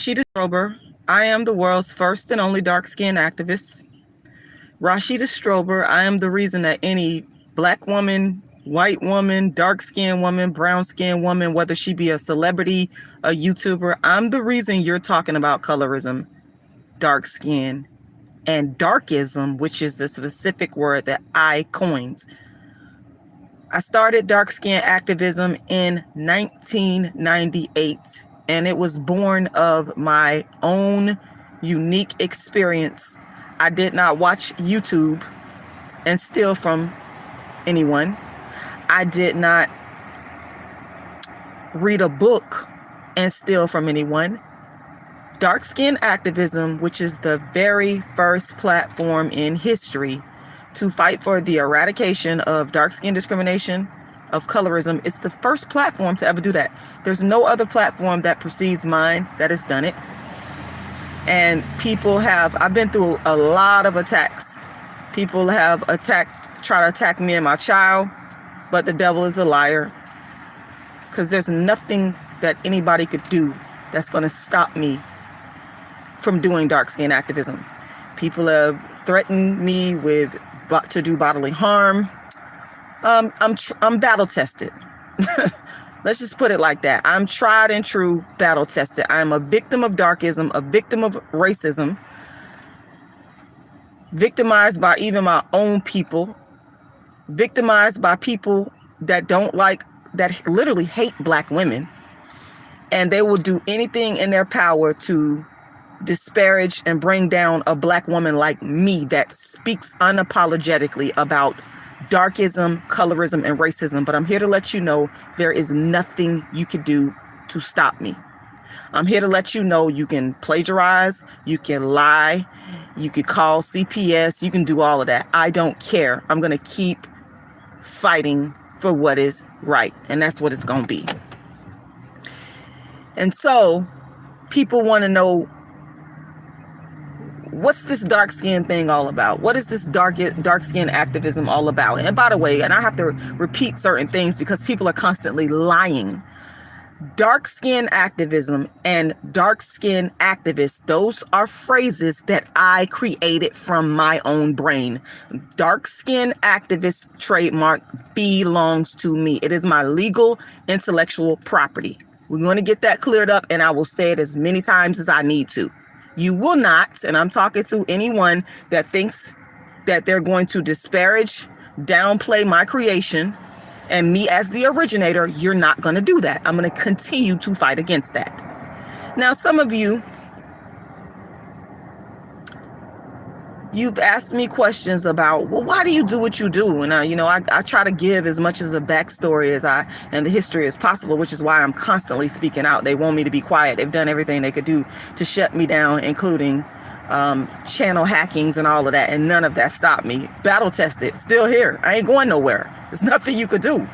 Rashida Strober. I am the world's first and only dark-skinned activist. Rashida Strober, I am the reason that any black woman, white woman, dark-skinned woman, brown-skinned woman, whether she be a celebrity, a YouTuber, I'm the reason you're talking about colorism, dark skin, and darkism, which is the specific word that I coined. I started dark skin activism in 1998, and it was born of my own unique experience. I did not watch YouTube and steal from anyone. I did not read a book and steal from anyone. Dark skin activism, which is the very first platform in history to fight for the eradication of dark skin discrimination, of colorism, it's the first platform to ever do that. There's no other platform that precedes mine that has done it. And I've been through a lot of attacks. People have tried to attack me and my child, but the devil is a liar. Because there's nothing that anybody could do that's going to stop me from doing dark skin activism. People have threatened me to do bodily harm. I'm battle tested. Let's just put it like that. I'm tried and true, battle tested. I'm a victim of darkism, a victim of racism, victimized by even my own people, victimized by people that literally hate black women. And they will do anything in their power to disparage and bring down a black woman like me that speaks unapologetically about darkism, colorism, and racism. But I'm here to let you know there is nothing you can do to stop me. I'm here to let you know you can plagiarize, you can lie, you can call CPS, you can do all of that. I don't care. I'm going to keep fighting for what is right. And that's what it's going to be. And so people want to know, what's this dark skin thing all about? What is this dark skin activism all about? And by the way, and I have to repeat certain things because people are constantly lying. Dark skin activism and dark skin activists, those are phrases that I created from my own brain. Dark skin activist trademark belongs to me. It is my legal intellectual property. We're going to get that cleared up, and I will say it as many times as I need to. You will not, and I'm talking to anyone that thinks that they're going to disparage, downplay my creation and me as the originator, you're not going to do that. I'm going to continue to fight against that. Now, some of you've asked me questions about, well, why do you do what you do? And I try to give as much as a backstory and the history as possible, which is why I'm constantly speaking out. They want me to be quiet. They've done everything they could do to shut me down, including channel hackings and all of that. And none of that stopped me. Battle tested, still here. I ain't going nowhere. There's nothing you could do.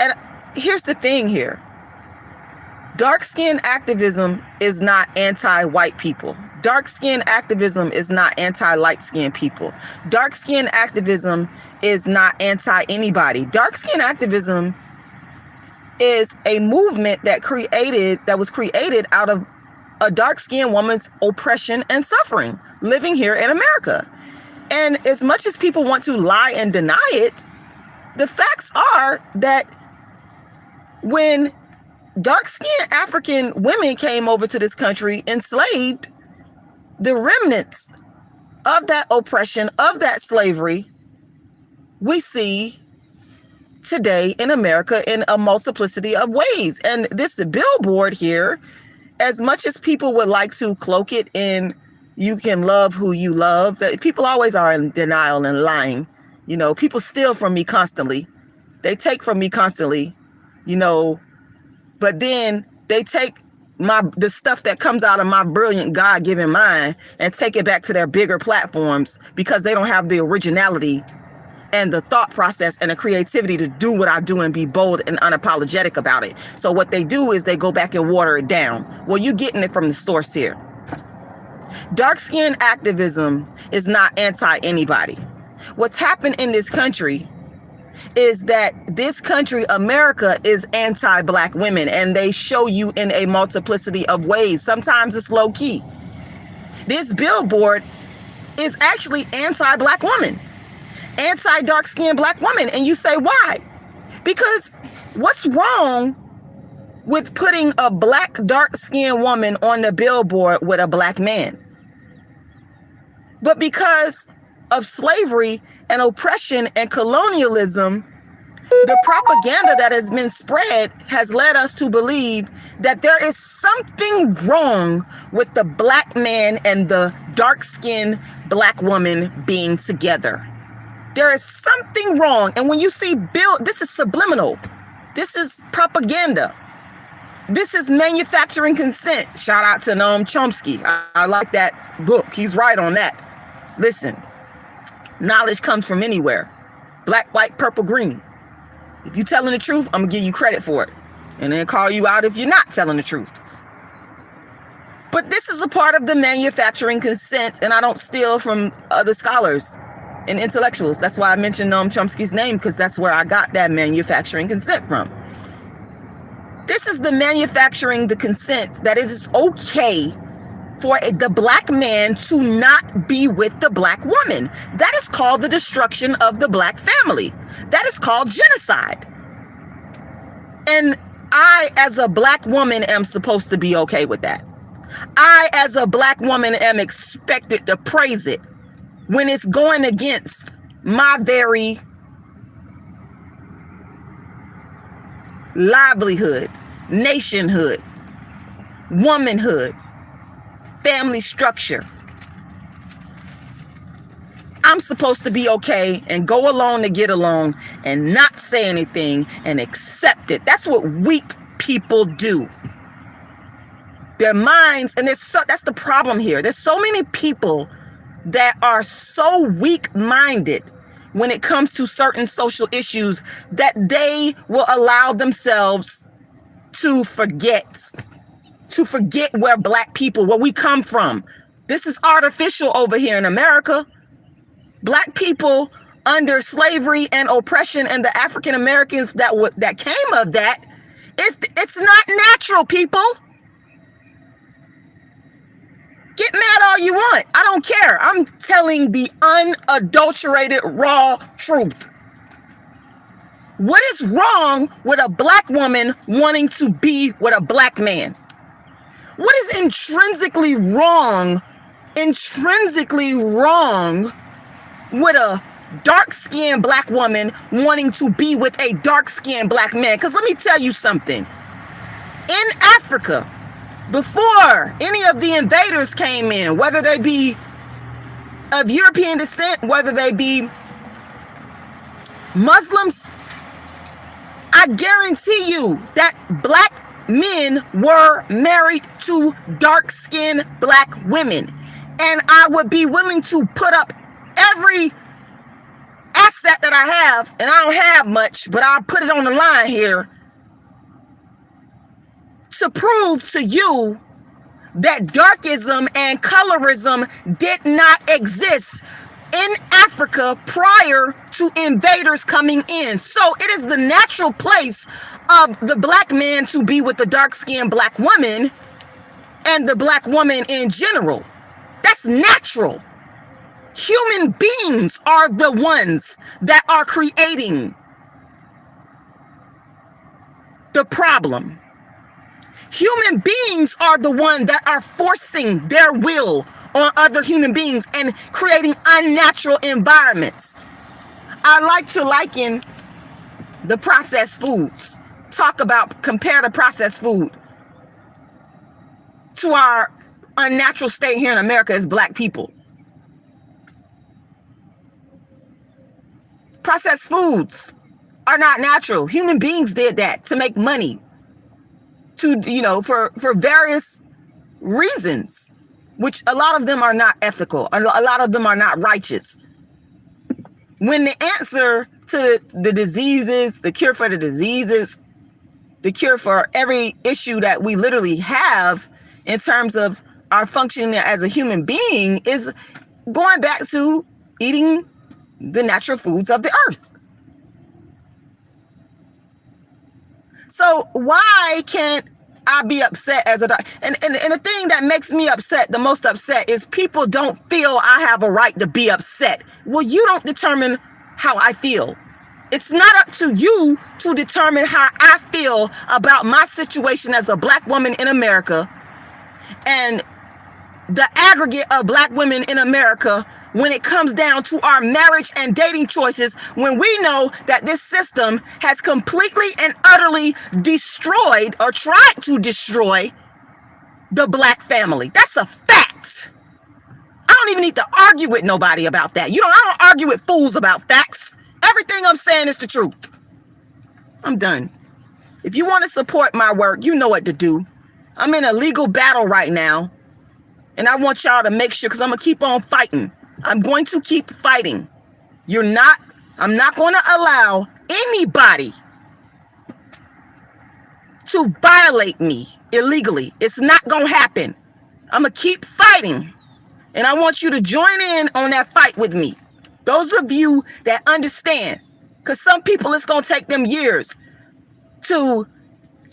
And here's the thing here. Dark skin activism is not anti-white people. Dark skin activism is not anti-light skin people. Dark skin activism is not anti-anybody. Dark skin activism is a movement that was created out of a dark skinned woman's oppression and suffering living here in America. And as much as people want to lie and deny it, the facts are that when dark-skinned African women came over to this country, enslaved, the remnants of that oppression, of that slavery, we see today in America in a multiplicity of ways. And this billboard here, as much as people would like to cloak it in, you can love who you love, that people always are in denial and lying. People steal from me constantly. They take from me constantly, but then they take the stuff that comes out of my brilliant God-given mind and take it back to their bigger platforms because they don't have the originality and the thought process and the creativity to do what I do and be bold and unapologetic about it. So what they do is they go back and water it down. Well, you're getting it from the source here. Dark skin activism is not anti-anybody. What's happened in this country is that this country, America, is anti-Black women, and they show you in a multiplicity of ways. Sometimes it's low key. This billboard is actually anti-Black woman, anti-dark-skinned Black woman. And you say, why? Because what's wrong with putting a Black dark-skinned woman on the billboard with a Black man? But because of slavery and oppression and colonialism, the propaganda that has been spread has led us to believe that there is something wrong with the Black man and the dark-skinned Black woman being together. There is something wrong. And when you see this is subliminal. This is propaganda. This is manufacturing consent. Shout out to Noam Chomsky. I like that book. He's right on that. Listen, knowledge comes from anywhere. Black, white, purple, green. If you're telling the truth, I'm going to give you credit for it. And then call you out if you're not telling the truth. But this is a part of the manufacturing consent, and I don't steal from other scholars and intellectuals. That's why I mentioned Noam Chomsky's name, because that's where I got that manufacturing consent from. This is the manufacturing the consent that it is okay for the Black man to not be with the Black woman. That is called the destruction of the Black family. That is called genocide. And I, as a Black woman, am supposed to be okay with that. I, as a Black woman, am expected to praise it when it's going against my very livelihood, nationhood, womanhood, family structure. I'm supposed to be okay and go along to get along and not say anything and accept it. That's what weak people do. Their minds, and that's the problem here. There's so many people that are so weak-minded when it comes to certain social issues that they will allow themselves to forget where Black people, where we come from. This is artificial over here in America. Black people under slavery and oppression, and the African Americans that came of that, it's not natural, people. Get mad all you want. I don't care. I'm telling the unadulterated, raw truth. What is wrong with a Black woman wanting to be with a Black man? What is intrinsically wrong with a dark-skinned Black woman wanting to be with a dark-skinned Black man? Because let me tell you something. In Africa, before any of the invaders came in, whether they be of European descent, whether they be Muslims, I guarantee you that Black men were married to dark-skinned Black women. And I would be willing to put up every asset that I have, and I don't have much, but I'll put it on the line here, to prove to you that darkism and colorism did not exist in Africa prior to invaders coming in. So it is the natural place of the Black man to be with the dark-skinned Black woman and the Black woman in general. That's natural. Human beings are the ones that are creating the problem. Human beings are the ones that are forcing their will on other human beings and creating unnatural environments. I like to liken the processed foods. Compare the processed food to our unnatural state here in America as Black people. Processed foods are not natural. Human beings did that to make money, for various reasons, which a lot of them are not ethical. A lot of them are not righteous. When the answer to the diseases, the cure for the diseases, the cure for every issue that we literally have in terms of our functioning as a human being is going back to eating the natural foods of the earth. So why can't I be upset as a doctor? And the thing that makes me upset, the most upset, is people don't feel I have a right to be upset. Well, you don't determine how I feel. It's not up to you to determine how I feel about my situation as a black woman in America and the aggregate of black women in America when it comes down to our marriage and dating choices, when we know that this system has completely and utterly destroyed or tried to destroy the black family. That's a fact. I don't even need to argue with nobody about that. I don't argue with fools about facts. Everything I'm saying is the truth. I'm done. If you want to support my work, you know what to do. I'm in a legal battle right now. And I want y'all to make sure, because I'm going to keep on fighting. I'm going to keep fighting. I'm not going to allow anybody to violate me illegally. It's not going to happen. I'm going to keep fighting. And I want you to join in on that fight with me. Those of you that understand, because some people, it's going to take them years to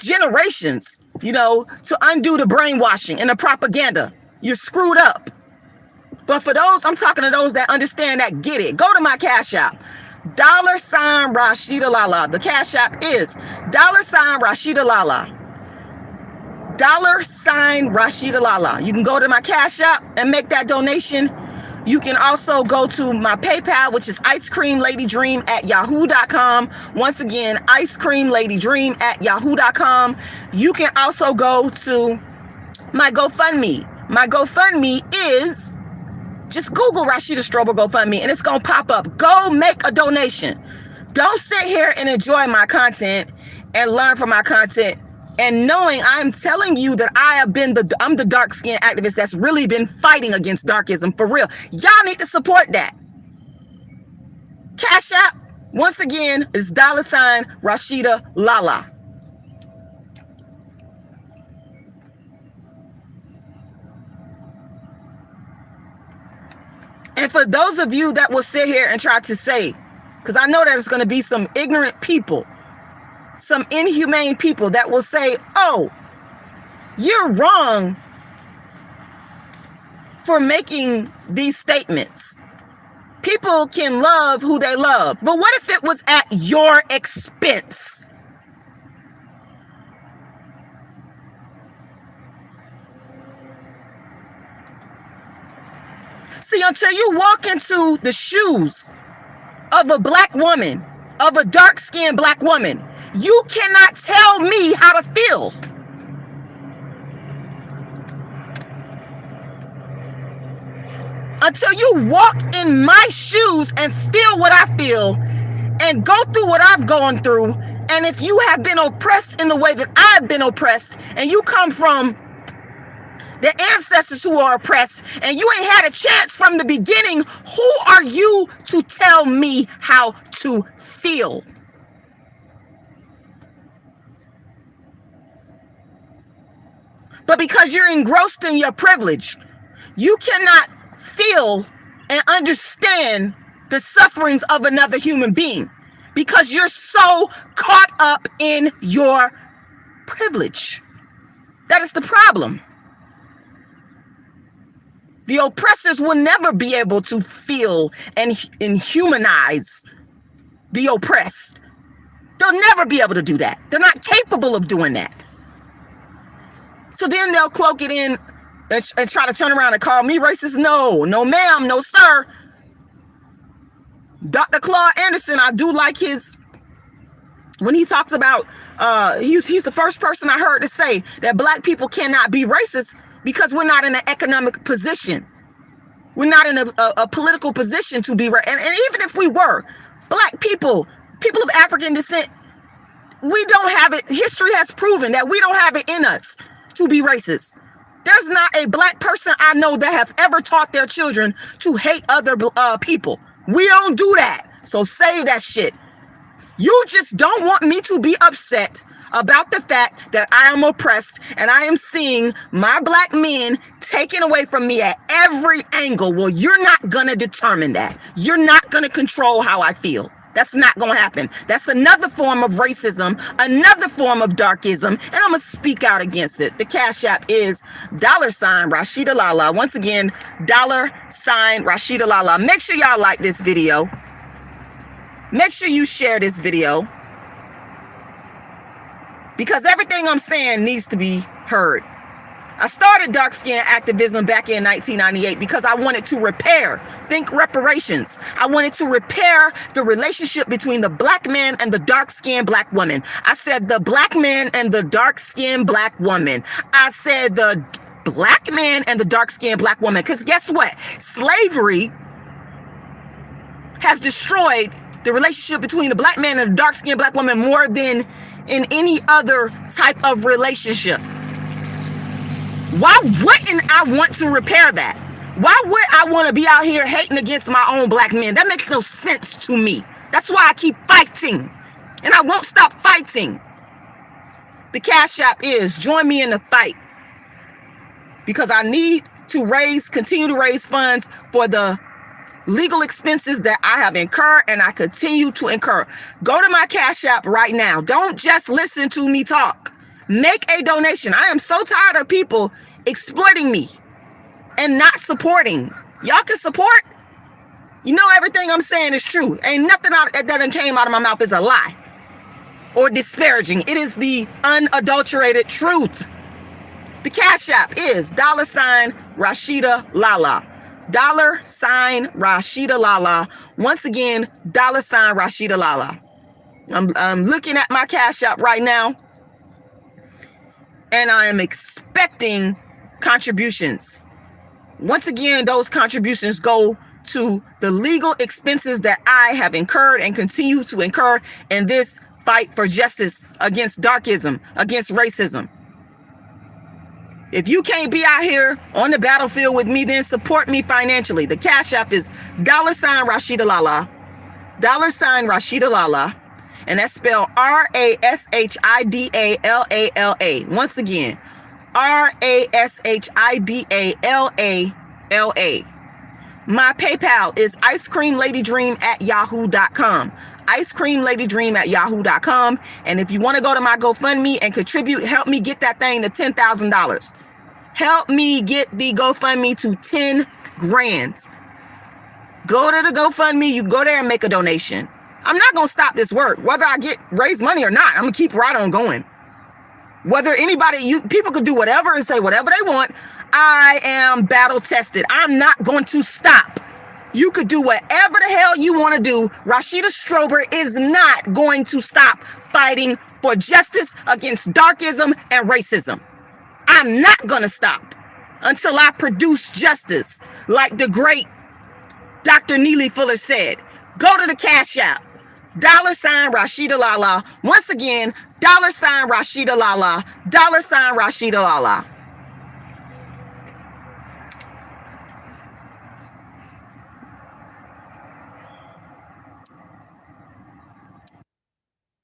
generations, to undo the brainwashing and the propaganda. You're screwed up. But for those, I'm talking to those that understand, that get it. Go to my Cash App. $rashidalala. The Cash App is $rashidalala. $rashidalala. You can go to my Cash App and make that donation. You can also go to my PayPal, which is icecreamladydream@yahoo.com. Once again, icecreamladydream@yahoo.com. You can also go to my GoFundMe. My GoFundMe is, just Google Rashida Strober GoFundMe and it's going to pop up. Go make a donation. Don't sit here and enjoy my content and learn from my content and knowing I'm telling you that I'm the dark-skinned activist that's really been fighting against darkism for real. Y'all need to support that. Cash App, once again, is $Rashida Lala. And for those of you that will sit here and try to say, because I know there's going to be some ignorant people, some inhumane people that will say, oh, you're wrong for making these statements. People can love who they love. But what if it was at your expense? See, until you walk into the shoes of a black woman, of a dark-skinned black woman, you cannot tell me how to feel. Until you walk in my shoes and feel what I feel and go through what I've gone through, and if you have been oppressed in the way that I've been oppressed, and you come from the ancestors who are oppressed, and you ain't had a chance from the beginning, who are you to tell me how to feel? But because you're engrossed in your privilege, you cannot feel and understand the sufferings of another human being because you're so caught up in your privilege. That is the problem. The oppressors will never be able to feel and humanize the oppressed. They'll never be able to do that. They're not capable of doing that. So then they'll cloak it in and try to turn around and call me racist. No, ma'am, no, sir. Dr. Claude Anderson, I do like when he talks about, he's the first person I heard to say that black people cannot be racist because we're not in an economic position. We're not in a political position to be racist. And even if we were, black people of African descent, we don't have it. History has proven that we don't have it in us to be racist. There's not a black person I know that have ever taught their children to hate other people. We don't do that. So save that shit. You just don't want me to be upset about the fact that I am oppressed and I am seeing my black men taken away from me at every angle. Well, you're not going to determine that. You're not going to control how I feel. That's not going to happen. That's another form of racism, another form of darkism, and I'm going to speak out against it. The Cash App is $Rashidalala. Once again, $Rashidalala. Make sure y'all like this video. Make sure you share this video, because everything I'm saying needs to be heard. I started dark skin activism back in 1998 because I wanted to repair, think reparations. I wanted to repair the relationship between the black man and the dark skinned black woman. I said the black man and the dark skinned black woman. I said the black man and the dark skinned black woman. Because guess what? Slavery has destroyed the relationship between the black man and the dark skinned black woman more than in any other type of relationship. Why wouldn't I want to repair that? Why would I want to be out here hating against my own black men? That makes no sense to me. That's why I keep fighting, and I won't stop fighting. The Cash App is join me in the fight, because I need to continue to raise funds for the legal expenses that I have incurred and I continue to incur. Go to my Cash App right now. Don't just listen to me talk. Make a donation. I am so tired of people exploiting me and not supporting. Y'all can support. You know everything I'm saying is true. Ain't nothing that came out of my mouth is a lie or disparaging. It is the unadulterated truth. The Cash App is $Rashidalala. $Rashidalala. Once again, $Rashidalala. I'm looking at my Cash App right now, and I am expecting contributions. Once again, those contributions go to the legal expenses that I have incurred and continue to incur in this fight for justice against darkism, against racism. If you can't be out here on the battlefield with me, then support me financially. The Cash App is $Rashidalala, $Rashidalala, and that's spelled Rashidalala. Once again, Rashidalala. My PayPal is icecreamladydream@yahoo.com. icecreamladydream@yahoo.com. And if you want to go to my GoFundMe and contribute, help me get that thing to $10,000. Help me get the GoFundMe to 10 grand. Go to the GoFundMe, you go there and make a donation. I'm not going to stop this work, whether I raise money or not. I'm going to keep right on going. Whether people could do whatever and say whatever they want. I am battle tested. I'm not going to stop. You could do whatever the hell you want to do. Rashida Strober is not going to stop fighting for justice against darkism and racism. I'm not going to stop until I produce justice. Like the great Dr. Neely Fuller said, go to the Cash App. $Rashidalala. Once again, $Rashidalala. $Rashidalala.